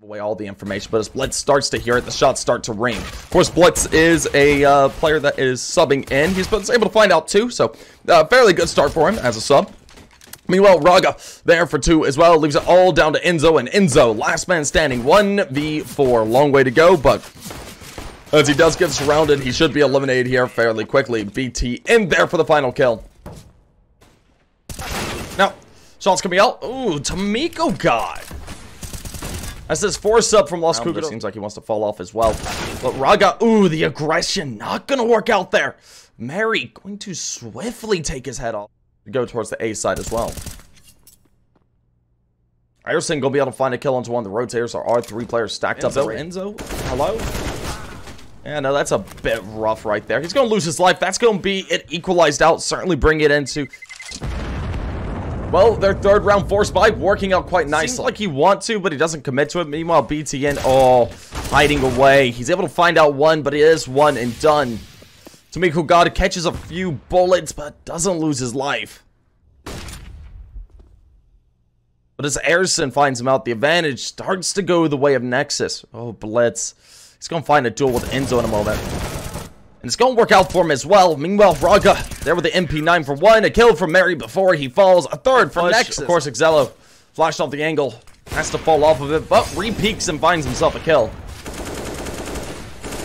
away all the information, but as Blytz starts to hear it, the shots start to ring. Of course, Blytz is a player that is subbing in. He's able to find out too, so fairly good start for him as a sub. Meanwhile, Raga there for 2 as well, leaves it all down to Enzo, and Enzo, last man standing, 1v4. Long way to go, but as he does get surrounded, he should be eliminated here fairly quickly. BT in there for the final kill. Now, shots coming out. Ooh, Tomiko God. That's his 4 sub from Los Kogutos. Seems like he wants to fall off as well. But Raga, ooh, the aggression. Not going to work out there. Mary going to swiftly take his head off. Go towards the A side as well. Iverson going to be able to find a kill onto one of the rotators. There are 3 players stacked up. Enzo, hello? Yeah, no, that's a bit rough right there. He's going to lose his life. That's going to be it equalized out. Certainly bring it into... Well, their 3rd round force buy working out quite nice. Seems like he wants to, but he doesn't commit to it. Meanwhile, BTN, oh, hiding away. He's able to find out one, but it is one and done. Tomiko God catches a few bullets, but doesn't lose his life. But as Erson finds him out, the advantage starts to go the way of Nexus. Oh, Blytz. He's going to find a duel with Enzo in a moment. And it's going to work out for him as well. Meanwhile, Raga there with the MP9 for 1. A kill from Mary before he falls. A 3rd for Nexus. Of course, HiGHLiGHTS flashed off the angle. Has to fall off of it, but re-peeks and finds himself a kill.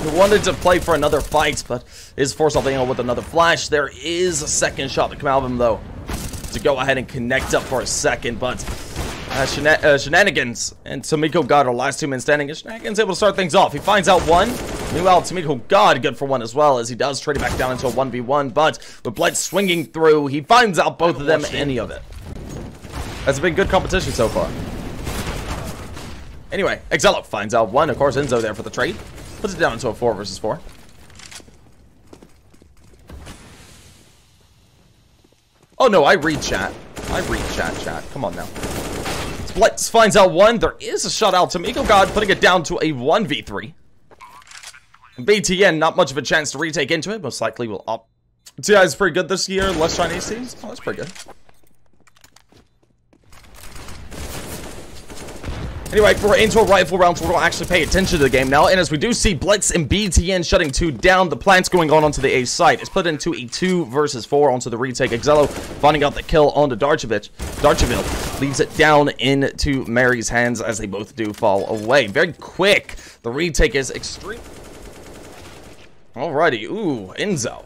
He wanted to play for another fight, but is forced off the angle with another flash. There is a 2nd shot to come out of him, though, to go ahead and connect up for a 2nd, but Shenanigans and Tomiko God are last 2 men standing, and Shenanigans able to start things off. He finds out 1. Meanwhile, Tomiko God good for 1 as well, as he does trade it back down into a 1v1, but with Blytz swinging through, he finds out both of them, any of it. That's been good competition so far. Anyway, HiGHLiGHTS finds out 1. Of course, Enzo there for the trade. Puts it down into a 4 versus 4. Oh no, I read chat. Chat. Come on now. Blytz finds out 1. There is a shutout. Tomiko God putting it down to a 1v3. BTN, not much of a chance to retake into it. Most likely will up. TI is pretty good this year. Less Chinese teams. Oh, that's pretty good. Anyway, we're into a rifle round, so we're going to actually pay attention to the game now. And as we do see Blytz and BTN shutting 2 down, the plant's going on onto the A site. It's put into a 2 versus 4 onto the retake. HiGHLiGHTS finding out the kill onto Darcheville leaves it down into Mary's hands as they both do fall away. Very quick. The retake is extreme. Alrighty. Ooh, Enzo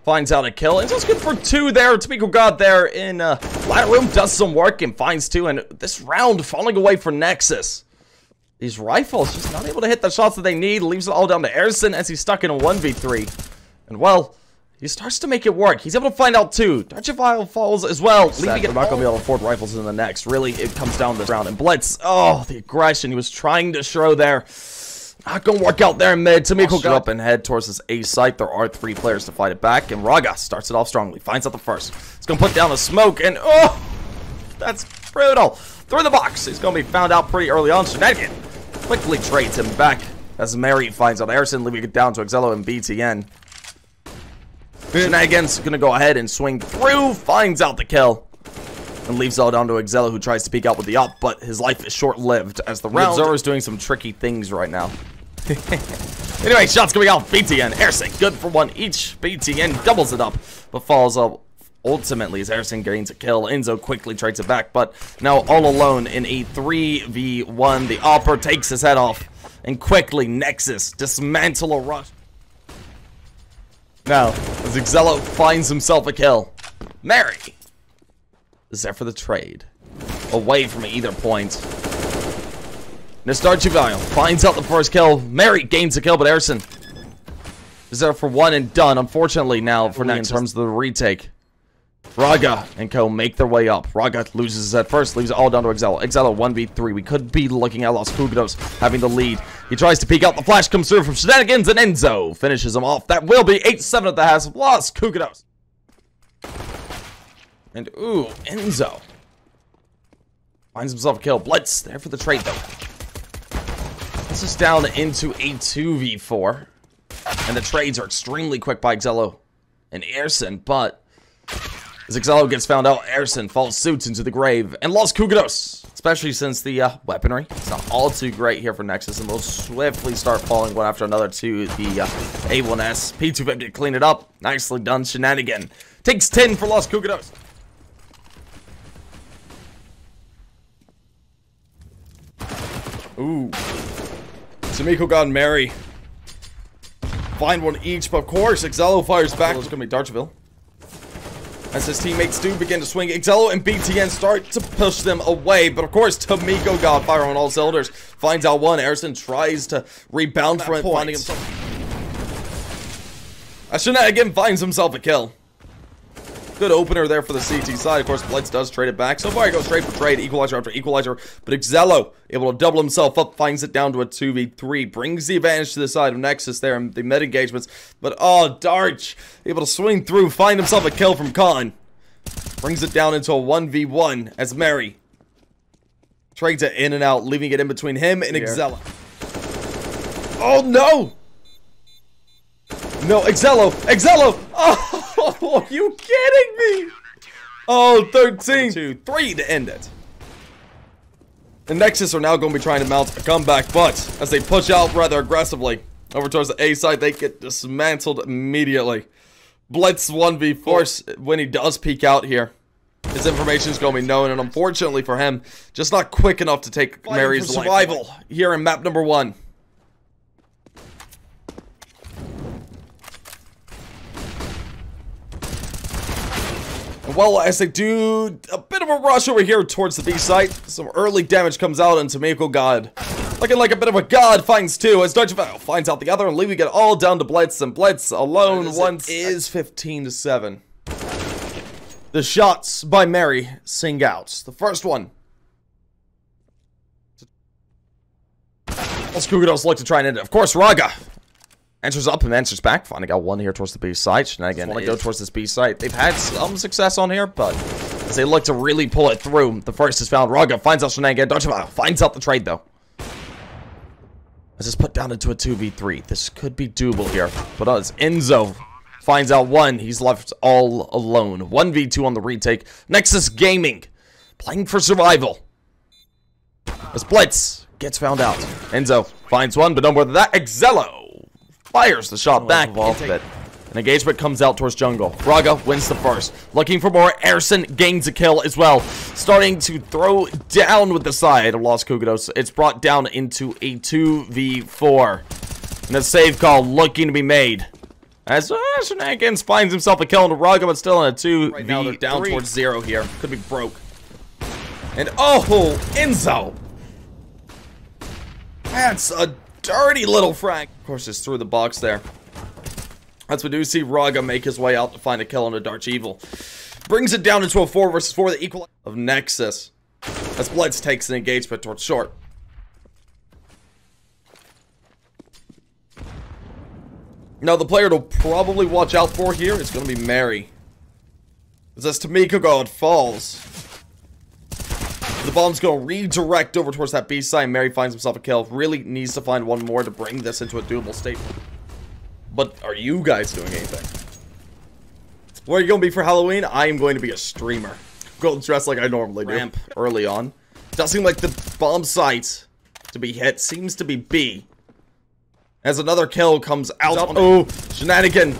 finds out a kill. Enzo's good for 2 there. Tomiko God there in ladder room does some work and finds 2. And this round falling away for Nexus. These rifles just not able to hit the shots that they need. Leaves it all down to Erson as he's stuck in a 1v3. And well, he starts to make it work. He's able to find out 2. Darcheville falls as well. Leaving it. We're not going to be able to afford rifles in the next. Really, it comes down this round. And Blytz, oh, the aggression. He was trying to show there. Not gonna work out there in mid. Tomiko go up and head towards this A site. There are 3 players to fight it back, and Raga starts it off strongly. Finds out the first. He's gonna put down the smoke, and oh, that's brutal. Through the box. He's gonna be found out pretty early on. Shenanigan quickly trades him back as Mary finds out Erson, leaving it down to HiGHLiGHTS and BTN. Shenanigan's gonna go ahead and swing through. Finds out the kill. And leaves all down to HiGHLiGHTS, who tries to peek out with the up, but his life is short-lived as the round. Zoro's doing some tricky things right now. Anyway, shots coming out. BTN, Erson, good for 1 each. BTN doubles it up, but falls up ultimately as Erson gains a kill. Enzo quickly trades it back, but now all alone in a 3v1. The upper takes his head off, and quickly Nexus dismantle a rush. Now, as HiGHLiGHTS finds himself a kill, Mary is there for the trade. Away from either point. Darcheville finds out the first kill. Mary gains a kill, but Erson is there for 1 and done. Unfortunately now for Nexus in terms of the retake. Raga and co make their way up. Raga loses his head first, leaves it all down to HiGHLiGHTS. HiGHLiGHTS 1v3. We could be looking at Los Kogutos having the lead. He tries to peek out. The flash comes through from Shenanigans, and Enzo finishes him off. That will be 8-7 at the half of Los Kogutos. And ooh, Enzo finds himself a kill. Blytz there for the trade though. This is down into a 2v4. And the trades are extremely quick by HiGHLiGHTS and Erson, but As HiGHLiGHTS gets found out, Erson falls suit into the grave and lost kogutos. Especially since the weaponry is not all too great here for Nexus, and they'll swiftly start falling one after another to the A1S. P250 clean it up. Nicely done, shenanigan. Takes 10 for lost kogutos. Ooh. Tamiko got Mary. Find one each, but of course, HiGHLiGHTS fires back. It's gonna be Darchville. As his teammates do begin to swing, HiGHLiGHTS and BTN start to push them away. But of course, Tamiko got fire on all cylinders. Finds out one. Erson tries to rebound from it, finding himself. Shenanigan finds himself a kill. Good opener there for the CT side. Of course, Blytz does trade it back. So far, he goes straight for trade. Equalizer after equalizer. But HiGHLiGHTS able to double himself up. Finds it down to a 2v3. Brings the advantage to the side of Nexus there in the mid engagements. But, oh, Darch able to swing through. Find himself a kill from Khan. Brings it down into a 1v1 as Mary trades it in and out, leaving it in between him and HiGHLiGHTS. Oh, no! No, HiGHLiGHTS! Oh, are you kidding me? Oh, 13-3 to end it. The Nexus are now going to be trying to mount a comeback, but as they push out rather aggressively over towards the A side, they get dismantled immediately. Blytz 1v4 when he does peek out here. His information is going to be known, and unfortunately for him, just not quick enough to take Mary's survival here in map number 1. Well, as they do a bit of a rush over here towards the B site, some early damage comes out, and Tamiko God, looking like a bit of a god, finds 2 as Darchville finds out the other, and leaving it all down to Blytz, and Blytz alone once is 15-7. The shots by Mary sing out. The first one. Let's kogutos look to try and end it. Of course, Raga enters up and answers back. Finding out one here towards the B site. And again, want to go towards this B site. They've had some success on here, but as they look to really pull it through, the first is found. Raga finds out Shenanigan. Darchville finds out the trade, though. As it's put down into a 2v3. This could be doable here. But as Enzo finds out one, he's left all alone. 1v2 on the retake. Nexus Gaming playing for survival. As Blytz gets found out. Enzo finds one, but no more than that. HiGHLiGHTS fires the shot back off it. An engagement comes out towards jungle. Raga wins the first. Looking for more. Erson gains a kill as well. Starting to throw down with the side of lost kogutos. It's brought down into a 2v4. And a save call looking to be made. As Shenanigans finds himself a kill into Raga, but still in a 2v3. Right now they're down towards 0 here. Could be broke. And oh, Enzo. That's a dirty little frag. Of course, it's through the box there. As we do see Raga make his way out to find a kill on a Darch Evil. Brings it down into a 4 versus 4, the equal of Nexus. As Blytz takes an engagement towards short. Now, the player to probably watch out for here is going to be Mary. As Tamiko God falls. The bomb's going to redirect over towards that B side. Mary finds himself a kill. Really needs to find one more to bring this into a doable state. But are you guys doing anything? Where are you going to be for Halloween? I am going to be a streamer. Go dressed like I normally do. Ramp early on. Does seem like the bomb site to be hit seems to be B. As another kill comes out. Oh, Shenanigan.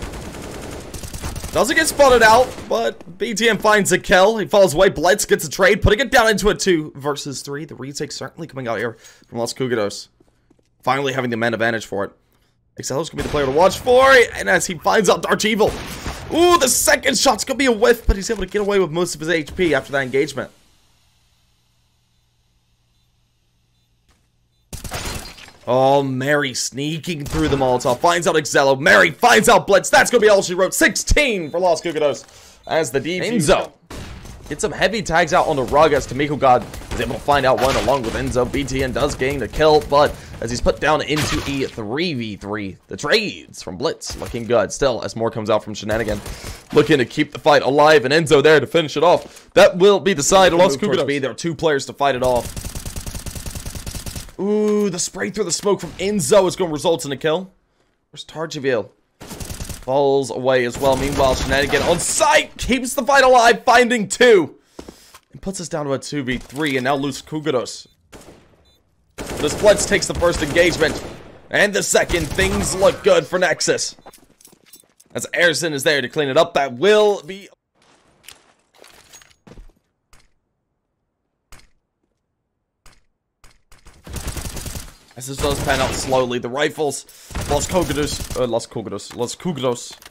Doesn't get spotted out, but BTM finds a kill. He falls away. Blytz gets a trade, putting it down into a 2 versus 3. The retake certainly coming out here from Los Kogutos. Finally having the man advantage for it. HiGHLiGHTS gonna be the player to watch for it, and as he finds out Darch Evil. Ooh, the second shot's gonna be a whiff, but he's able to get away with most of his HP after that engagement. Oh, Mary sneaking through the Molotov. Finds out HiGHLiGHTS. Mary finds out Blytz. That's going to be all she wrote. 16 for Los Kogutos. As the Enzo gets some heavy tags out on the rug as Tamiko God is able to find out one along with Enzo. BTN does gain the kill, but as he's put down into a 3v3, the trades from Blytz looking good. Still, as more comes out from Shenanigan, looking to keep the fight alive, and Enzo there to finish it off. That will be the side of Los Kogutos. There are 2 players to fight it off. Ooh, the spray through the smoke from Enzo is going to result in a kill. Where's Darchville? falls away as well. Meanwhile, Shenanigan on site keeps the fight alive, finding 2. And puts us down to a 2v3, and now lose kogutos. This Blytz takes the first engagement. And the second, things look good for Nexus. As Airson is there to clean it up, that will be... As this does pan out slowly, the rifles, Los Kogutos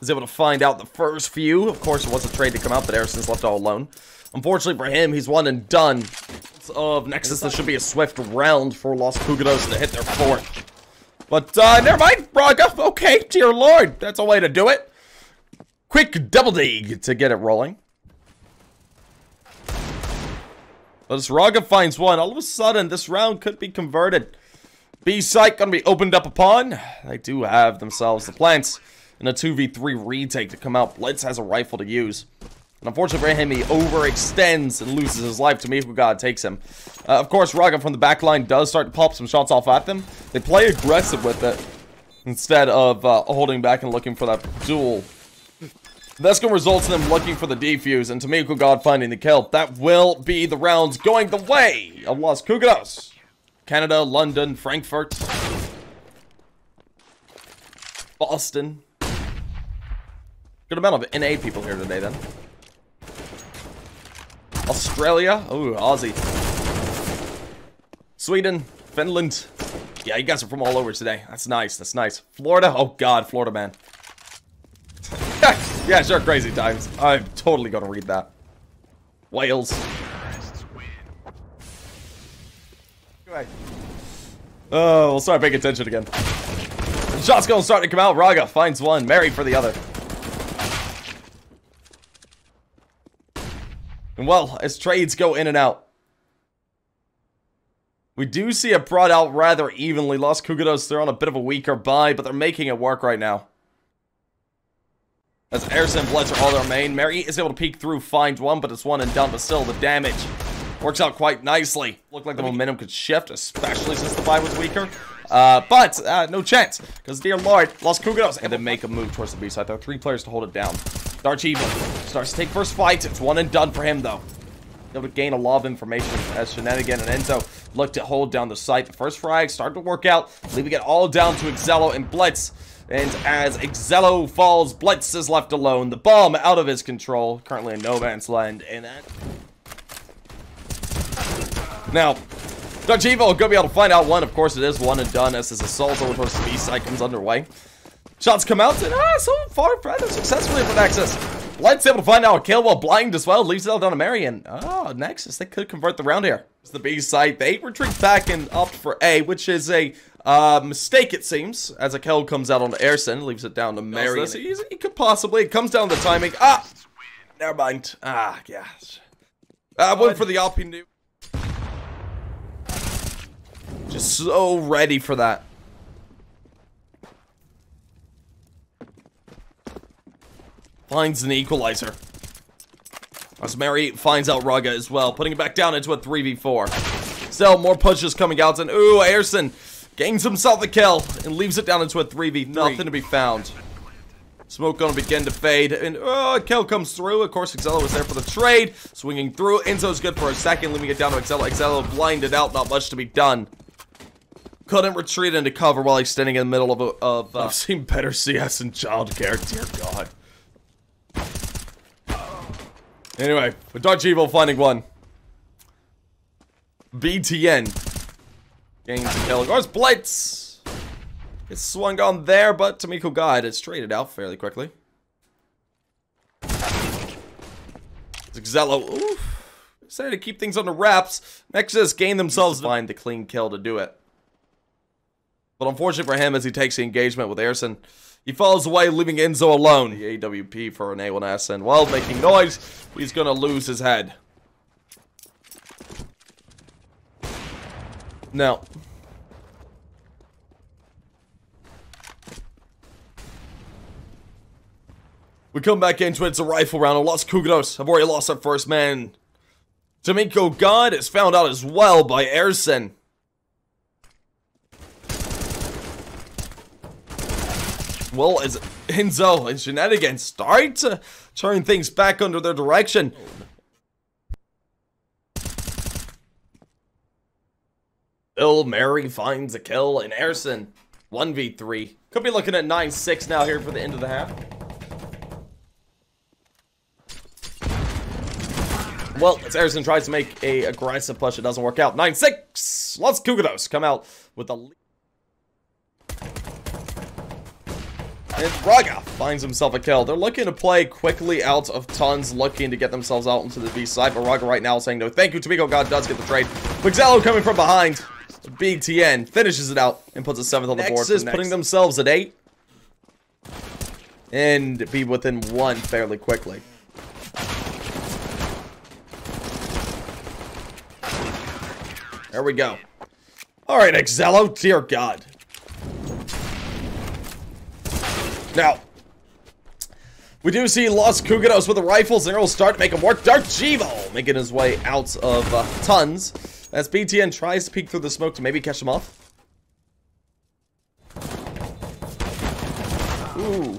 is able to find out the first few. Of course, it was a trade to come out, but Arson's left all alone. Unfortunately for him, he's one and done. Of Nexus, this should be a swift round for Los Kogutos to hit their 4th. But, never mind, Braga. Okay, dear lord, that's a way to do it. Quick double dig to get it rolling. But as Raga finds one, all of a sudden, this round could be converted. B site gonna be opened up upon. They do have themselves the plants in a 2v3 retake to come out. Blytz has a rifle to use. And unfortunately for him, he overextends and loses his life. Tamiko God takes him. Of course, Raga from the back line does start to pop some shots off at them. They play aggressive with it instead of holding back and looking for that duel. That's going to result in them looking for the defuse and Tamiko God finding the kill. That will be the rounds going the way of Los Kogutos. Canada, London, Frankfurt, Boston. Good amount of NA people here today, then. Australia. Ooh, Aussie. Sweden, Finland. Yeah, you guys are from all over today. That's nice, that's nice. Florida. Oh, God, Florida, man. Yeah, sure, crazy times. I'm totally gonna read that. Wales. Oh, we'll start paying attention again. Shots gonna start to come out. Raga finds one. Mary for the other. And well, as trades go in and out, we do see it brought out rather evenly. Los Kogutos, they're on a bit of a weaker buy, but they're making it work right now. As Airson and Blytz are all their main, Mary is able to peek through, find one, but it's one and done, but still the damage works out quite nicely. Looked like the momentum could shift, especially since the buy was weaker. But no chance, because dear lord, Los Kogutos, and then make a move towards the B side. There are 3 players to hold it down. Darch Evil starts to take first fight. It's one and done for him, though. Able to gain a lot of information as Shenanigan and Enzo look to hold down the site. The first frag started to work out, leaving it all down to HiGHLiGHTS and Blytz. And as HiGHLiGHTS falls, Blytz is left alone. The bomb out of his control, currently in no man's land. And now, Darch Evil gonna be able to find out one. Of course, it is one and done as his assault over towards the B site comes underway. Shots come out, and so far rather successfully for Nexus. Blytz able to find out a kill while blind as well, leaves it all down to Marion. Oh, Nexus, they could convert the round here. It's the B site. They retreat back and opt for A, which is a mistake, it seems, as a kill comes out on Airson, leaves it down to Marion. He could possibly, it comes down to timing. Never mind. Gosh. Went for the op he knew. Just so ready for that. Finds an equalizer. As Mary finds out Raga as well, putting it back down into a 3v4. Still, more pushes coming out, and ooh, Airson gains himself a kill and leaves it down into a 3v3. Nothing to be found. Smoke gonna begin to fade, and a kill comes through. Of course, HiGHLiGHTS was there for the trade. Swinging through, Enzo's good for a second, leaving it down to HiGHLiGHTS. HiGHLiGHTS blinded out, not much to be done. Couldn't retreat into cover while he's standing in the middle of I've seen better CS in childcare, dear God. Anyway, with Darch Evil finding one. BTN gains a kill. Of course, Blytz gets swung on there, but Tamiko God is traded out fairly quickly. HiGHLiGHTS, oof, decided to keep things under wraps. Nexus gained themselves to find the clean kill to do it. But unfortunately for him, as he takes the engagement with Airson, he falls away, leaving Enzo alone. The AWP for an A1S, and while making noise, he's gonna lose his head. Now, we come back into it. It's a rifle round. Los Kogutos have already lost their first man. Tamiko God is found out as well by Airson. well as Enzo and Shenanigans start to turn things back under their direction. Bill Mary finds a kill, and Erson 1v3. Could be looking at 9-6 now here for the end of the half. Well, as Erson tries to make a aggressive push, it doesn't work out. 9-6. Let's kogutos come out with a lead. And Raga finds himself a kill. They're looking to play quickly out of tons, looking to get themselves out into the B side. But Raga right now is saying no thank you. Tamiko God does get the trade. Xello coming from behind. BTN finishes it out and puts a 7th on the board. Nexus putting themselves at 8. And be within 1 fairly quickly. There we go. Alright, Xello, dear God. Now, we do see Los Kogutos with the rifles, and it'll start to make him work. Dark Jivo making his way out of tons as BTN tries to peek through the smoke to maybe catch him off. Ooh.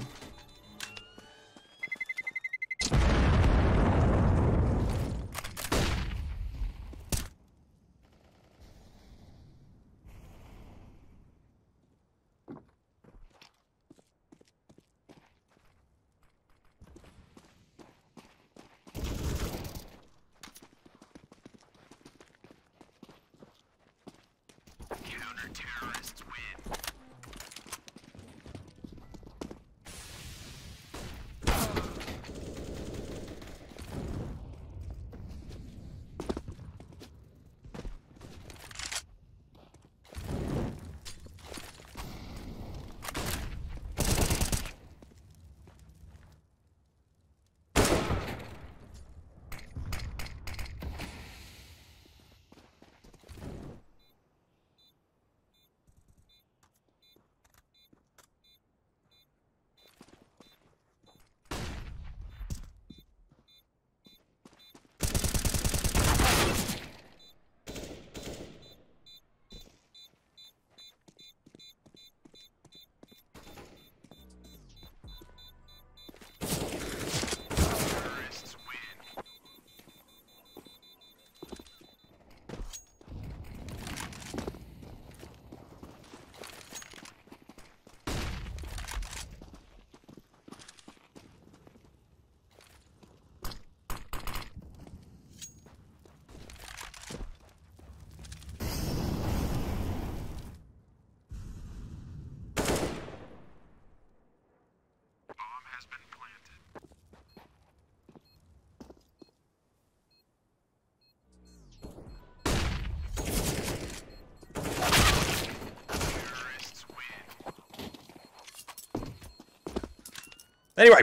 Anyway,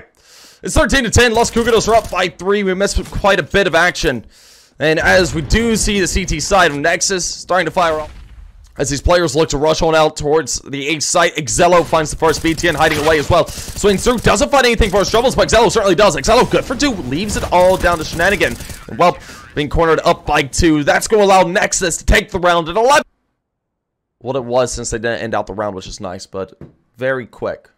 it's 13-10. Los Kogutos are up by 3. We missed quite a bit of action. And as we do see the CT side of Nexus starting to fire up, as these players look to rush on out towards the H site, Xello finds the first, BTN hiding away as well. Swings through, doesn't find anything for his troubles, but Xello certainly does. Xello good for 2, leaves it all down to Shenanigan. And well, being cornered up by 2, that's going to allow Nexus to take the round at 11. What it was since they didn't end out the round, which is nice, but very quick.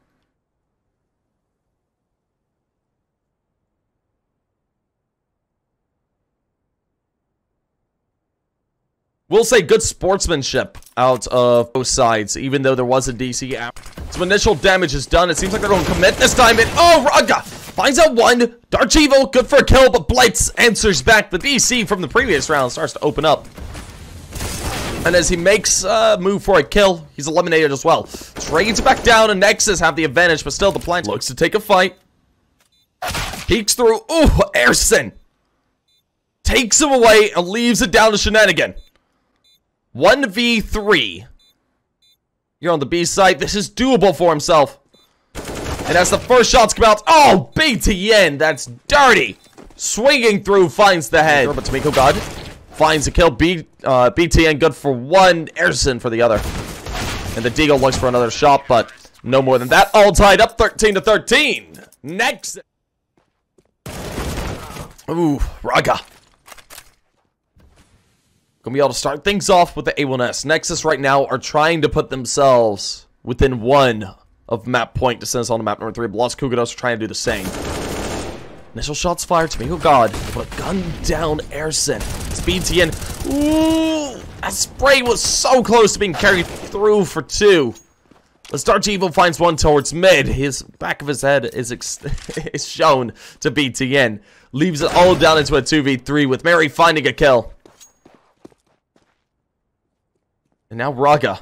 We'll say good sportsmanship out of both sides, even though there was a DC app. Some initial damage is done. It seems like they're going to commit this time. And oh, Raga finds out 1. Dark Evo, good for a kill, but Blytz answers back. The DC from the previous round starts to open up. And as he makes a move for a kill, he's eliminated as well. Trades back down, and Nexus have the advantage, but still the plant looks to take a fight. Peeks through. Ooh, Erson takes him away and leaves it down to Shenanigan. 1v3. You're on the B side. This is doable for himself. And as the first shots come out, oh, BTN, that's dirty. Swinging through, finds the head. But Tamiko God finds a kill. BTN good for 1, Erson for the other. And the Deagle looks for another shot, but no more than that. All tied up, 13-13. Next. Ooh, Raga. Gonna be able to start things off with the A1S. Nexus right now are trying to put themselves within 1 of map point to send us on to map number 3. But Los Kogutos are trying to do the same. Initial shots fired. Tamiko God able to gun down Airson. It's BTN. Ooh, that spray was so close to being carried through for 2. The Starch Evil finds one towards mid. His back of his head is is shown to BTN. Leaves it all down into a 2v3 with Mary finding a kill. And now Raga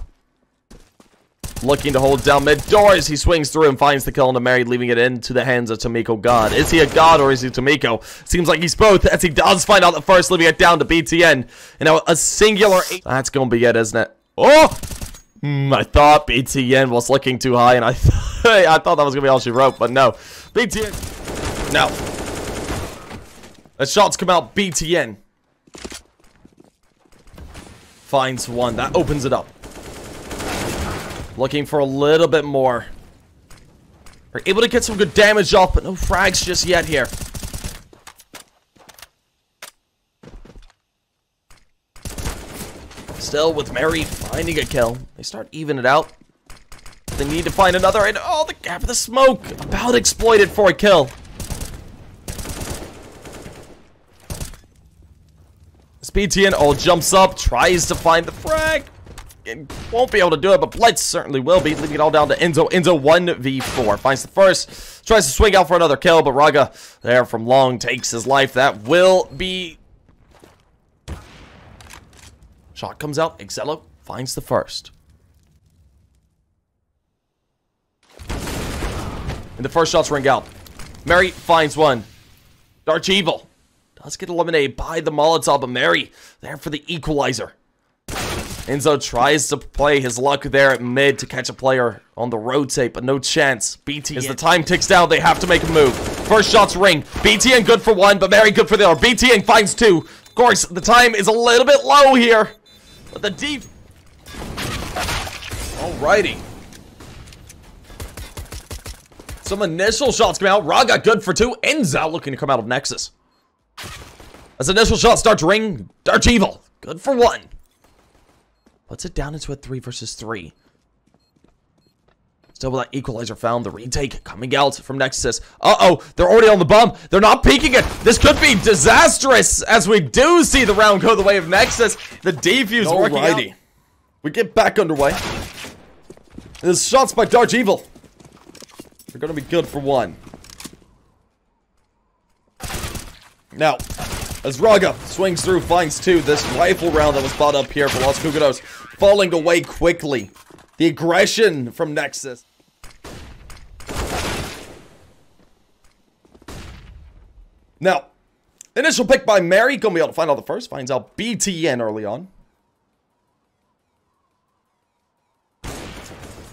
looking to hold down mid doors. He swings through and finds the kill onto Mary, leaving it into the hands of Tamiko God. Is he a god or is he Tamiko? Seems like he's both, as he does find out the first, leaving it down to BTN. And now a singular... That's going to be it, isn't it? Oh! I thought BTN was looking too high, and I thought that was going to be all she wrote, but no. BTN... No. The shots come out. BTN finds one. That opens it up. Looking for a little bit more. We're able to get some good damage off, but no frags just yet here. Still with Mary finding a kill. They start evening it out. They need to find another, and oh, the gap of the smoke. About exploited for a kill. BTN all jumps up, tries to find the frag. It won't be able to do it, but Blytz certainly will be, leaving it all down to Enzo. Enzo 1v4. Finds the first, tries to swing out for another kill, but Raga there from long takes his life. That will be... Shot comes out, HiGHLiGHTS finds the first. And the first shots ring out. Mary finds one. Dark Evil does get eliminated by the Molotov, but Mary there for the equalizer. Enzo tries to play his luck there at mid to catch a player on the rotate, but no chance. BTN, as the time ticks down, they have to make a move. First shots ring. BTN good for 1, but Mary good for the other. BTN finds 2. Of course, the time is a little bit low here, but the deep... Alrighty. Some initial shots come out. Raga good for 2. Enzo looking to come out of Nexus. As initial shots start to ring, Dark Evil, good for 1. Puts it down into a 3 versus 3. Still with that equalizer found, the retake coming out from Nexus. Uh-oh, they're already on the bomb. They're not peeking it. This could be disastrous, as we do see the round go the way of Nexus. The defuse working out. We get back underway. There's shots by Dark Evil. They're going to be good for 1. Now, as Raga swings through, finds 2, this rifle round that was bought up here for Los Kogutos falling away quickly. The aggression from Nexus. Now, initial pick by Mary, gonna be able to find out the first, finds out BTN early on.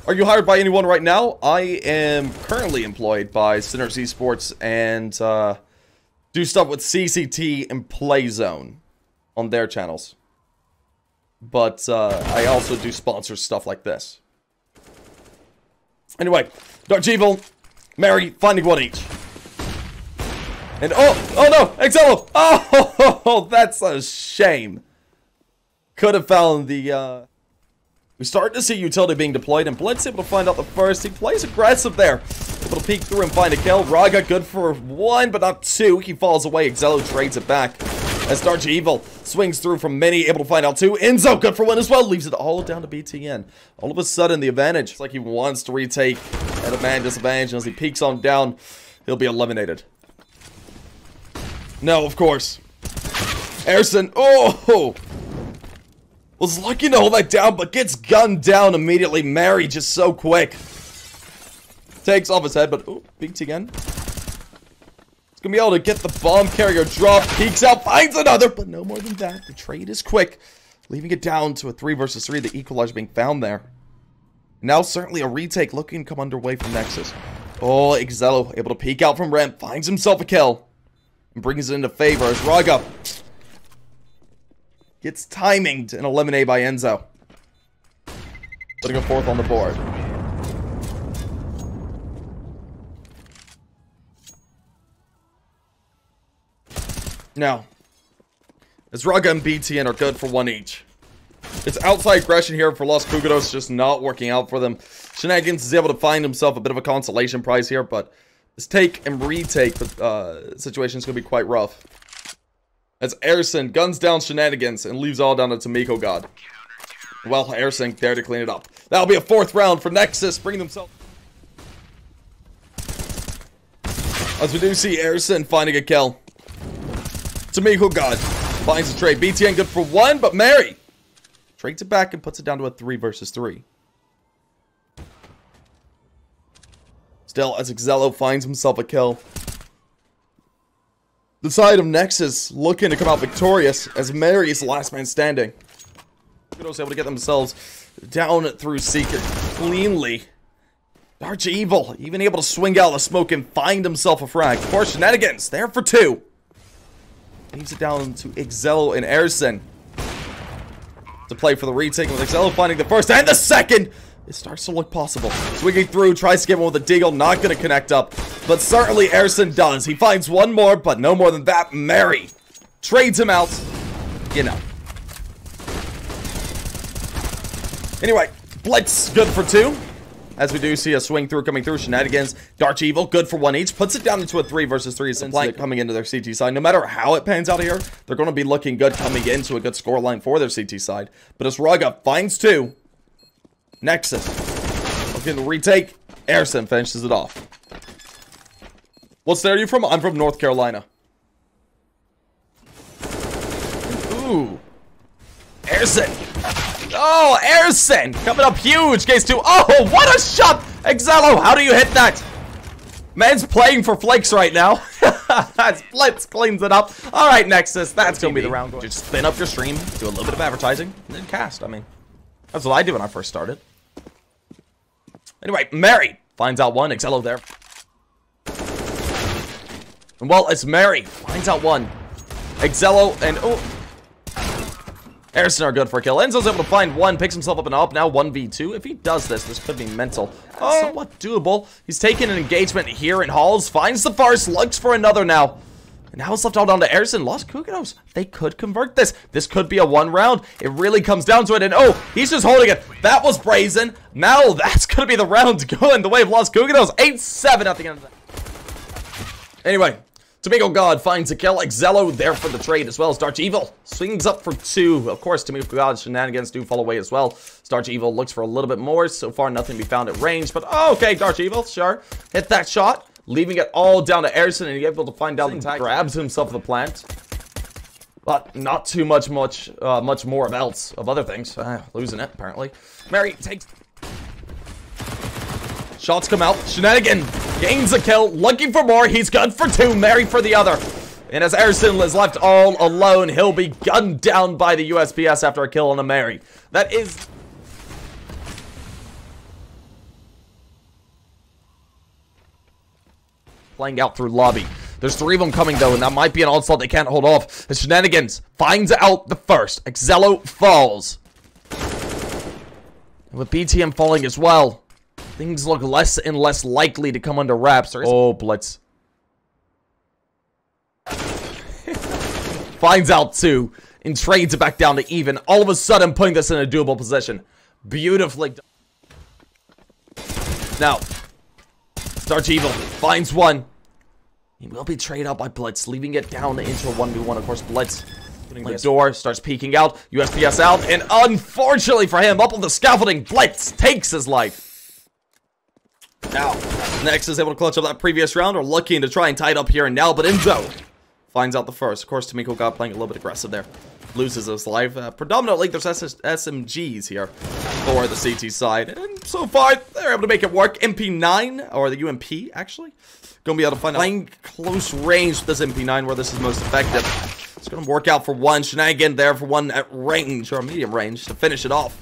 Are you hired by anyone right now? I am currently employed by Sinners Esports and do stuff with CCT and Playzone on their channels. But I also do sponsor stuff like this. Anyway, Dark Evil, Mary, finding 1 each. And oh no, HiGHLiGHTS! Oh, that's a shame. Could have found the, we start to see utility being deployed, and Blytz able to find out the first. He plays aggressive there. Able to peek through and find a kill. Raga good for 1, but not 2. He falls away. HiGHLiGHTS trades it back. As Dark Evil swings through from many, able to find out 2. Enzo good for 1 as well. Leaves it all down to BTN. All of a sudden, the advantage. It's like he wants to retake at a man disadvantage. And as he peeks on down, he'll be eliminated. No, of course. Airson. Oh! Was lucky to hold that down, but gets gunned down immediately. Mary just so quick. Takes off his head, but oh, peeks again. It's gonna be able to get the bomb carrier drop. Peeks out, finds another, but no more than that. The trade is quick, leaving it down to a 3 versus 3. The equalizer being found there. Now certainly a retake looking to come underway from Nexus. Oh, HiGHLiGHTS able to peek out from ramp, finds himself a kill, and brings it into favor as Raga gets timinged and eliminated by Enzo. Putting a 4th on the board. Now, as Raga and BTN are good for 1 each. It's outside aggression here for Los Kogutos, just not working out for them. Shenanigans is able to find himself a bit of a consolation prize here, but this take and retake situation is going to be quite rough. As Airson guns down Shenanigans and leaves all down to Miko God. Well, Airson there to clean it up. That'll be a 4th round for Nexus, bringing themselves. As we do see Airson finding a kill. Miko God finds a trade. BTN good for 1, but Mary trades it back and puts it down to a 3 versus 3. Still, as HiGHLiGHTS finds himself a kill. The side of Nexus looking to come out victorious as Mary is the last man standing. Kogutos able to get themselves down through Seeker cleanly. HiGHLiGHTS even able to swing out of the smoke and find himself a frag. Of course, Shenanigans there for 2. Leaves it down to HiGHLiGHTS and Airson to play for the retake, with HiGHLiGHTS finding the first and the second. It starts to look possible. Swinging through, tries to get one with a deagle, not going to connect up. But certainly Airson does. He finds one more, but no more than that. Mary trades him out. You know. Anyway, Blytz good for 2. As we do see a swing through coming through. Shenanigans, HiGHLiGHTS, good for 1 each. Puts it down into a 3 versus 3. Since coming into their CT side. No matter how it pans out here, they're going to be looking good coming into a good scoreline for their CT side. But as Raga finds 2, Nexus looking to retake. Airson finishes it off. What state are you from? I'm from North Carolina. Ooh. Airson. Oh, Airson coming up huge. Case 2. Oh, what a shot. HiGHLiGHTS, how do you hit that? Man's playing for flakes right now. As Blytz cleans it up. All right, Nexus, that's going to be the round. Just spin up your stream, do a little bit of advertising, and then cast. I mean, that's what I did when I first started. Anyway, Mary finds out 1. HiGHLiGHTS there. And well, it's Mary finds out 1. HiGHLiGHTS and oh, Airson are good for a kill. Enzo's able to find 1, picks himself up and up. Now 1v2. If he does this, this could be mental. Somewhat doable. He's taking an engagement here in Halls. Finds the first, looks for another now. And now it's left all down to Airson. Lost Kogutos. They could convert this. This could be a 1 round. It really comes down to it. And oh, he's just holding it. That was brazen. Now that's going to be the round going the way of Lost Kogutos. 8-7 at the end of that. Anyway. Miko God finds a kill. HiGHLiGHTS there for the trade as well as HiGHLiGHTS swings up for 2. Of course, Miko God Shenanigans do fall away as well. HiGHLiGHTS looks for a little bit more. So far, nothing to be found at range. But oh, okay, HiGHLiGHTS, sure. Hit that shot, leaving it all down to Airson, and he's able to find down the tag. Grabs himself the plant. But not too much more of else of other things. Losing it, apparently. Mary takes... Shots come out. Shenanigans gains a kill. Looking for more. He's good for 2. Mary for the other. And as Airson is left all alone, he'll be gunned down by the USPS after a kill on a Mary. That is... playing out through lobby. There's 3 of them coming, though, and that might be an onslaught they can't hold off. As Shenanigans finds out the first. HiGHLiGHTS falls. And with BTM falling as well, things look less and less likely to come under wraps. Oh, Blytz. Finds out 2 and trades it back down to even. All of a sudden, putting this in a doable position. Beautifully done. Now, HiGHLiGHTS finds 1. He will be traded out by Blytz, leaving it down into a 1v1. Of course, Blytz putting the door, starts peeking out. USPS out, and unfortunately for him, up on the scaffolding, Blytz takes his life. Now, Nexus is able to clutch up that previous round. We're looking to try and tie it up here and now, but Enzo finds out the first. Of course, Miko God playing a little bit aggressive there. Loses his life. Predominantly, there's SMGs here for the CT side. And so far, they're able to make it work. MP9, or the UMP, actually. Gonna be able to find playing close range with this MP9 where this is most effective. It's gonna work out for 1. Shenanigan there for 1 at range, or medium range, to finish it off.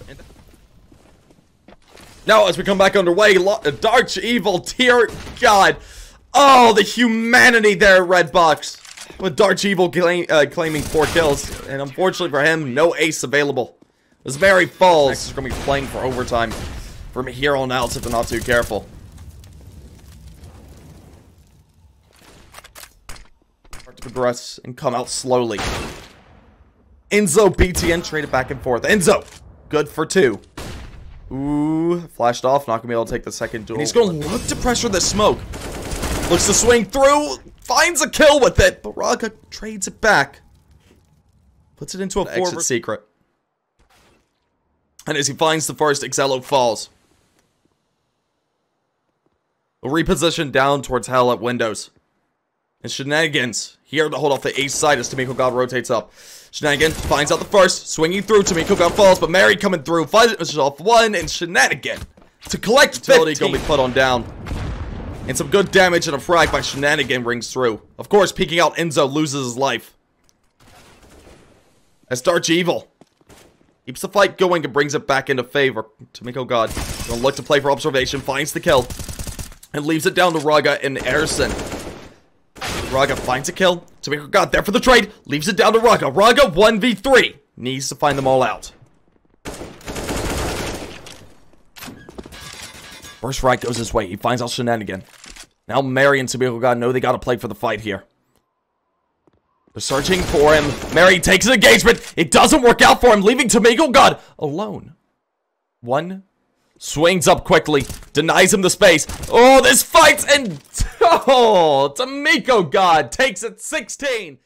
Now, as we come back underway, HiGHLiGHTS, dear God. Oh, the humanity there, Redbox. With HiGHLiGHTS claiming 4 kills. And unfortunately for him, no ace available. As Mary falls, Nexus is going to be playing for overtime from here on out if they're not too careful. Start to progress and come out slowly. Enzo, BTN traded back and forth. Enzo Good for 2. Ooh, flashed off. Not gonna be able to take the second duel. And he's gonna look to pressure the smoke. Looks to swing through. Finds a kill with it. But Raga trades it back. Puts it into a forward secret. And as he finds the first, HiGHLo falls. A reposition down towards Hell at windows. And Shenanigans here to hold off the ace side as Tomiko God rotates up. Shenanigan finds out the first, swinging through. Tomiko God falls, but Mary coming through, finishes off 1, and Shenanigan to collect utility gonna be put on down. And some good damage and a frag by Shenanigan rings through. Of course, peeking out, Enzo loses his life. As Dark Evil keeps the fight going and brings it back into favor. Tomiko God gonna look to play for observation, finds the kill, and leaves it down to Raga and Erison. Raga finds a kill. Tomiko God there for the trade. Leaves it down to Raga. Raga 1v3. Needs to find them all out. First right goes his way. He finds out Shenanigan. Now Mary and Tomiko God know they gotta play for the fight here. They're searching for him. Mary takes an engagement. It doesn't work out for him, leaving Tomiko God alone. 1. Swings up quickly, denies him the space. Oh, this fight's and oh, Tomiko God takes it 16.